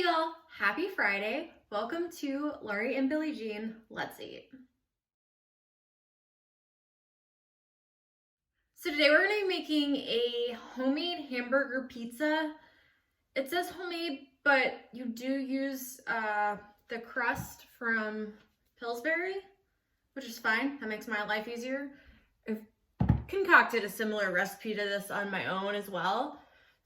Hey y'all, happy Friday. Welcome to Laurie and Billie Jean, Let's Eat. So today we're gonna be making a homemade hamburger pizza. It says homemade, but you do use the crust from Pillsbury, which is fine. That makes my life easier. I've concocted a similar recipe to this on my own as well.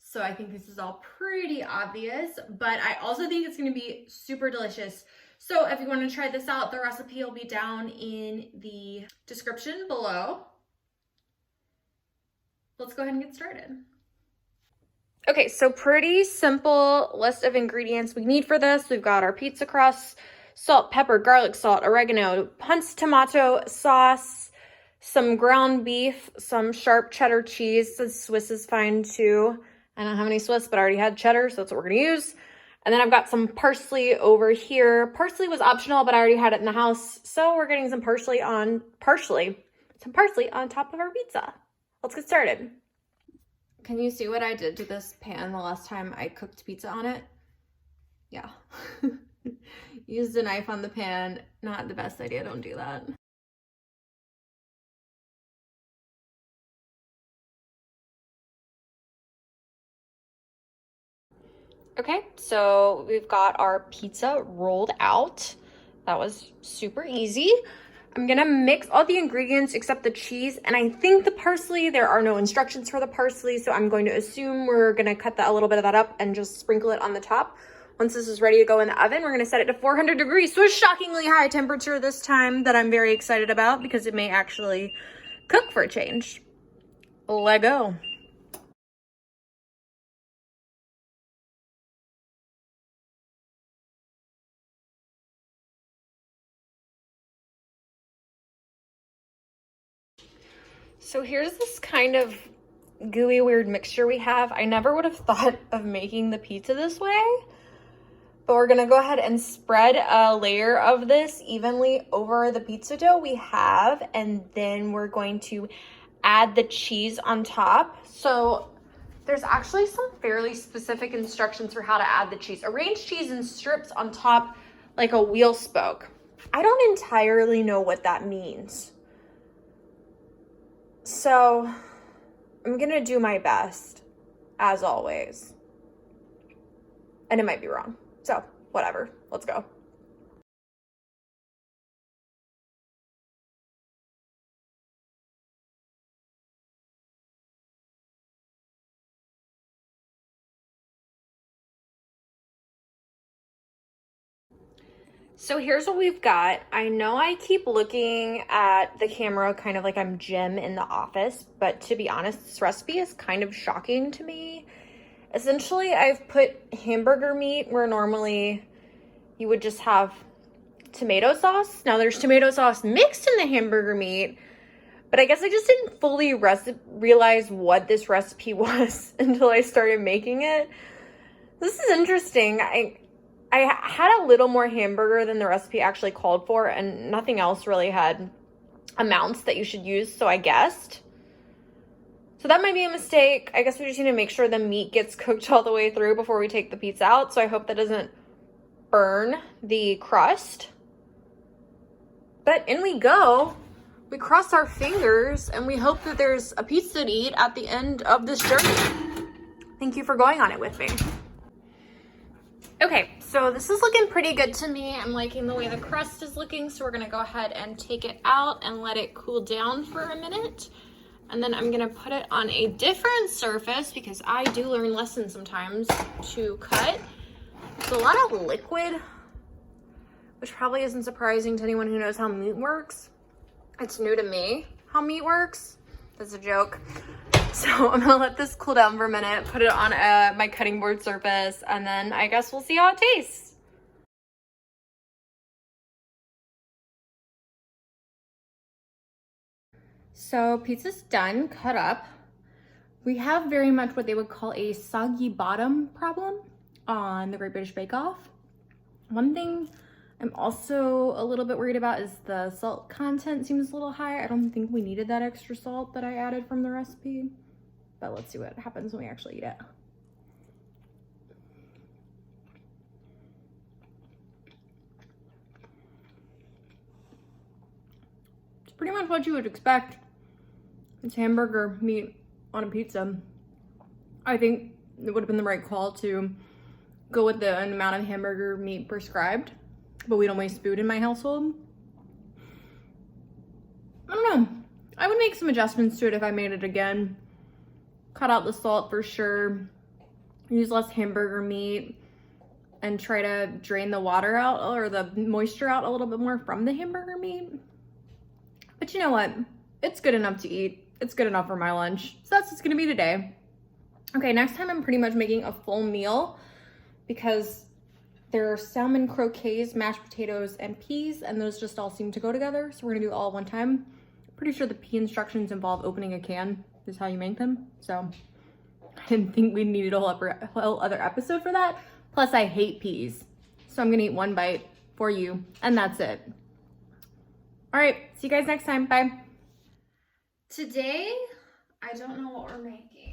So I think this is all pretty obvious, but I also think it's gonna be super delicious. So if you wanna try this out, the recipe will be down in the description below. Let's go ahead and get started. Okay, so pretty simple list of ingredients we need for this. We've got our pizza crust, salt, pepper, garlic salt, oregano, Hunt's tomato sauce, some ground beef, some sharp cheddar cheese. The Swiss is fine too. I don't have any Swiss, but I already had cheddar, so that's what we're gonna use. And then I've got some parsley over here. Parsley was optional, but I already had it in the house. So we're getting some parsley on top of our pizza. Let's get started. Can you see what I did to this pan the last time I cooked pizza on it? Yeah. Used a knife on the pan. Not the best idea, don't do that. Okay, so we've got our pizza rolled out. That was super easy. I'm gonna mix all the ingredients except the cheese, and I think the parsley, there are no instructions for the parsley, so I'm going to assume we're gonna cut a little bit of that up and just sprinkle it on the top. Once this is ready to go in the oven, we're gonna set it to 400 degrees, so a shockingly high temperature this time that I'm very excited about because it may actually cook for a change. Let go. So here's this kind of gooey, weird mixture we have. I never would have thought of making the pizza this way, but we're gonna go ahead and spread a layer of this evenly over the pizza dough we have, and then we're going to add the cheese on top. So there's actually some fairly specific instructions for how to add the cheese. Arrange cheese in strips on top like a wheel spoke. I don't entirely know what that means. So I'm gonna do my best, as always. And it might be wrong. So whatever, let's go. So here's what we've got. I know I keep looking at the camera kind of like I'm Jim in the office, but to be honest, this recipe is kind of shocking to me. Essentially, I've put hamburger meat where normally you would just have tomato sauce. Now there's tomato sauce mixed in the hamburger meat, but I guess I just didn't fully realize what this recipe was until I started making it. This is interesting. I had a little more hamburger than the recipe actually called for, and nothing else really had amounts that you should use, so I guessed. So that might be a mistake. I guess we just need to make sure the meat gets cooked all the way through before we take the pizza out, so I hope that doesn't burn the crust. But in we go. We cross our fingers, and we hope that there's a pizza to eat at the end of this journey. Thank you for going on it with me. Okay, so this is looking pretty good to me. I'm liking the way the crust is looking, so we're gonna go ahead and take it out and let it cool down for a minute. And then I'm gonna put it on a different surface because I do learn lessons sometimes to cut. It's a lot of liquid, which probably isn't surprising to anyone who knows how meat works. It's new to me how meat works. That's a joke. So I'm gonna let this cool down for a minute, put it on my cutting board surface, and then I guess we'll see how it tastes. So pizza's done, cut up. We have very much what they would call a soggy bottom problem on the Great British Bake Off. One thing I'm also a little bit worried about is the salt content seems a little high. I don't think we needed that extra salt that I added from the recipe. But let's see what happens when we actually eat it. pretty much what you would expect. It's hamburger meat on a pizza. I think it would have been the right call to go with the amount of hamburger meat prescribed, but we don't waste food in my household. I don't know. I would make some adjustments to it if I made it again. Cut out the salt for sure. Use less hamburger meat and try to drain the water out or the moisture out a little bit more from the hamburger meat. But you know what? It's good enough to eat. It's good enough for my lunch. So that's what's gonna be today. Okay, next time I'm pretty much making a full meal because there are salmon croquets, mashed potatoes, and peas, and those just all seem to go together. So we're gonna do it all one time. Pretty sure the pea instructions involve opening a can is how you make them. So I didn't think we needed a whole other episode for that. Plus I hate peas. So I'm gonna eat one bite for you and that's it. All right, see you guys next time, bye. Today, I don't know what we're making.